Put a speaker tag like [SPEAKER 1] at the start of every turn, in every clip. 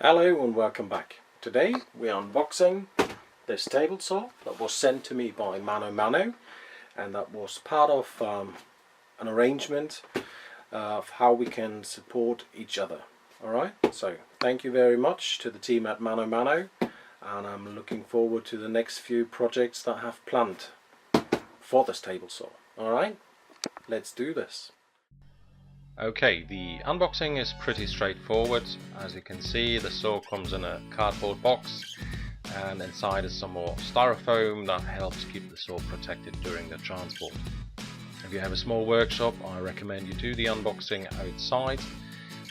[SPEAKER 1] Hello and welcome back. Today we're unboxing this table saw that was sent to me by ManoMano, and that was part of an arrangement of how we can support each other. Alright, so thank you very much to the team at ManoMano, and I'm looking forward to the next few projects that I have planned for this table saw. Alright, let's do this.
[SPEAKER 2] Okay, the unboxing is pretty straightforward. As you can see, the saw comes in a cardboard box, and inside is some more styrofoam that helps keep the saw protected during the transport. If you have a small workshop, I recommend you do the unboxing outside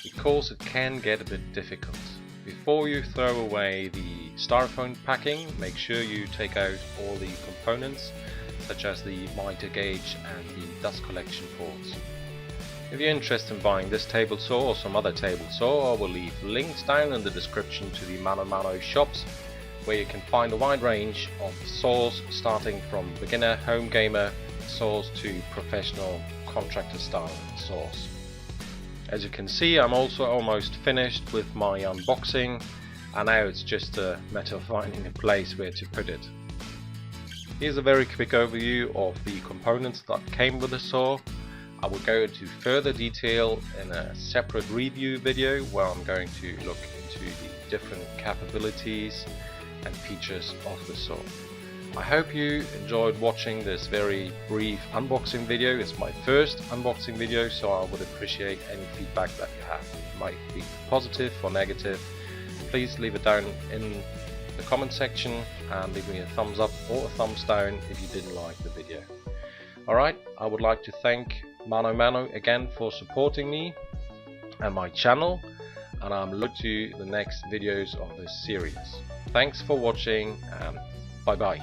[SPEAKER 2] because it can get a bit difficult. Before you throw away the styrofoam packing, make sure you take out all the components such as the miter gauge and the dust collection ports. If you're interested in buying this table saw or some other table saw, I will leave links down in the description to the ManoMano shops, where you can find a wide range of saws starting from beginner home gamer saws to professional contractor style saws. As you can see, I'm also almost finished with my unboxing, and now it's just a matter of finding a place where to put it. Here's a very quick overview of the components that came with the saw. I will go into further detail in a separate review video where I'm going to look into the different capabilities and features of the saw. I hope you enjoyed watching this very brief unboxing video. It's my first unboxing video, so I would appreciate any feedback that you have. It might be positive or negative. Please leave it down in the comment section and leave me a thumbs up or a thumbs down if you didn't like the video. Alright, I would like to thank ManoMano again for supporting me and my channel, and I'm looking to the next videos of this series. Thanks for watching, and bye bye.